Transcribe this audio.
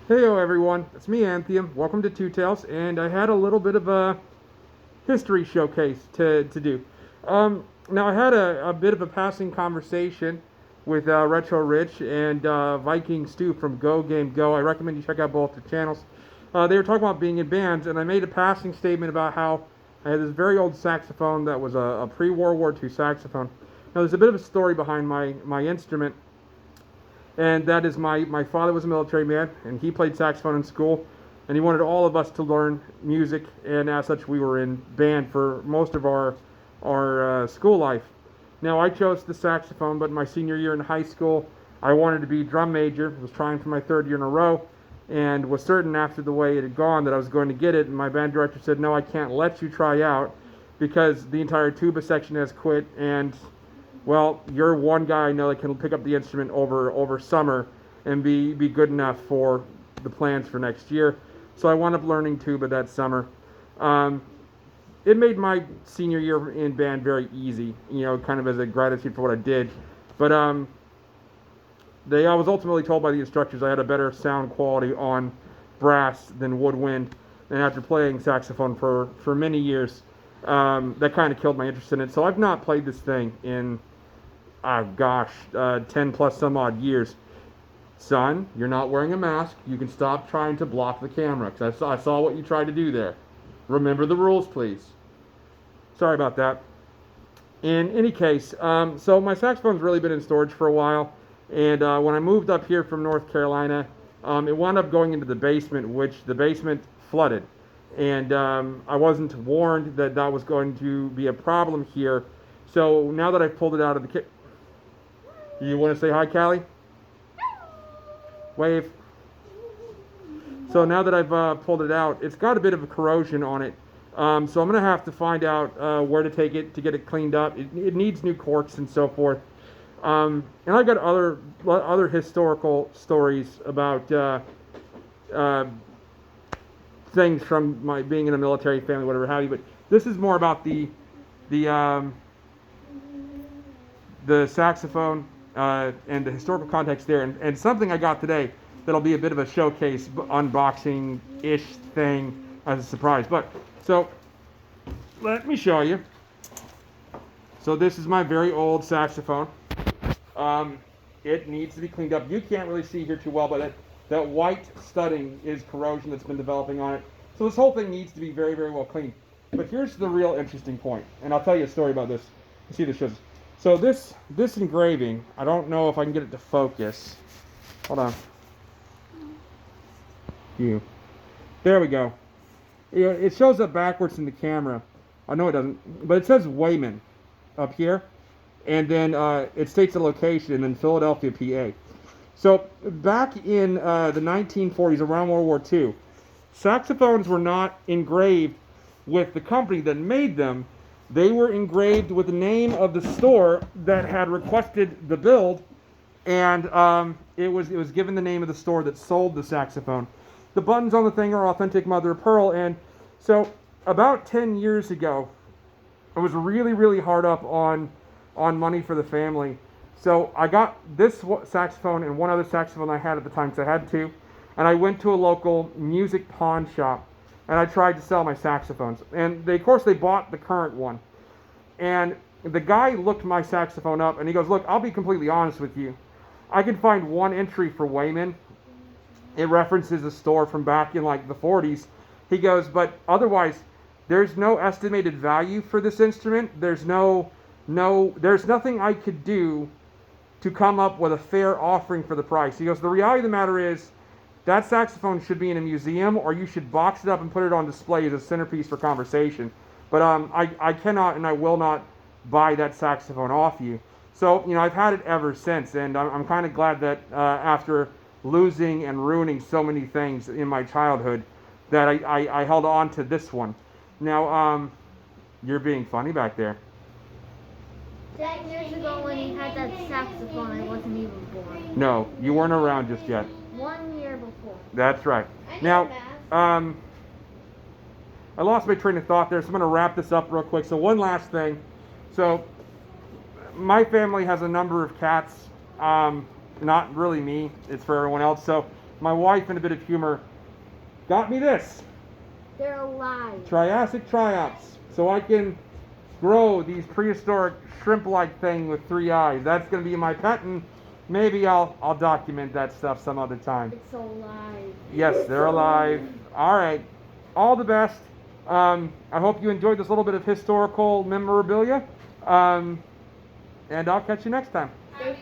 Heyo everyone, it's me Anthium. Welcome to Two Tails, and I had a little bit of a history showcase to do. Now I had a bit of a passing conversation with Retro Rich and Viking Stu from Go Game Go. I recommend you check out both their channels. They were talking about being in bands, and I made a passing statement about how I had this very old saxophone that was a pre-World War II saxophone. Now there's a bit of a story behind my instrument, and that is my father was a military man, and he played saxophone in school, and he wanted all of us to learn music, and as such we were in band for most of our school life. Now I chose the saxophone, but my senior year in high school I wanted to be drum major. Was trying for my third year in a row, and was certain after the way it had gone that I was going to get it, and my band director said, no, I can't let you try out because the entire tuba section has quit, and well, you're one guy I know that can pick up the instrument over summer and be good enough for the plans for next year. So I wound up learning tuba that summer. Um, it made my senior year in band very easy, kind of as a gratitude for what I did. But I was ultimately told by the instructors I had a better sound quality on brass than woodwind. And after playing saxophone for many years, that kind of killed my interest in it. So I've not played this thing in 10 plus some odd years. Son, you're not wearing a mask. You can stop trying to block the camera, because I saw what you tried to do there. Remember the rules, please. Sorry about that. In any case, so my saxophone's really been in storage for a while, and when I moved up here from North Carolina, it wound up going into the basement, which the basement flooded. And I wasn't warned that that was going to be a problem here. So now that I've pulled it out of the kit, you want to say hi, Callie? Wave. So now that I've pulled it out, it's got a bit of a corrosion on it. So I'm going to have to find out where to take it to get it cleaned up. It needs new corks and so forth. And I've got other historical stories about things from my being in a military family, whatever have you. But this is more about the saxophone and the historical context there, and something I got today that'll be a bit of a showcase unboxing-ish thing as a surprise. But so let me show you. So this is my very old saxophone. It needs to be cleaned up. You can't really see here too well, but that white studding is corrosion that's been developing on it. So this whole thing needs to be very, very well cleaned. But here's the real interesting point, and I'll tell you a story about this. You see this shows. So this engraving, I don't know if I can get it to focus. Hold on. There we go. It shows up backwards in the camera. I know it doesn't, but it says Wayman up here, and then it states the location in Philadelphia, PA. So back in the 1940s, around World War II, saxophones were not engraved with the company that made them. They were engraved with the name of the store that had requested the build, and it was given the name of the store that sold the saxophone. The buttons on the thing are authentic mother of pearl, and so about 10 years ago, I was really, really hard up on money for the family. So I got this saxophone and one other saxophone I had at the time, because I had two, and I went to a local music pawn shop, and I tried to sell my saxophones. And of course, they bought the current one. And the guy looked my saxophone up, and he goes, look, I'll be completely honest with you. I can find one entry for Wayman. It references a store from back in like the 40s. He goes, but otherwise, there's no estimated value for this instrument. There's nothing I could do to come up with a fair offering for the price. He goes, the reality of the matter is, that saxophone should be in a museum, or you should box it up and put it on display as a centerpiece for conversation. But I cannot and I will not buy that saxophone off you. So, I've had it ever since, and I'm kind of glad that after losing and ruining so many things in my childhood, that I held on to this one. Now, you're being funny back there. 10 years ago when you had that saxophone, I wasn't even born. No, you weren't around just yet. 1 year before. That's right. Now, I lost my train of thought there, so I'm going to wrap this up real quick. So one last thing. So my family has a number of cats. Not really me. It's for everyone else. So my wife, in a bit of humor, got me this. They're alive. Triassic Triops. So I can grow these prehistoric shrimp-like thing with 3 eyes. That's going to be my pet, and maybe I'll document that stuff some other time. It's alive. Yes, they're alive. All right. All the best. I hope you enjoyed this little bit of historical memorabilia. And I'll catch you next time. They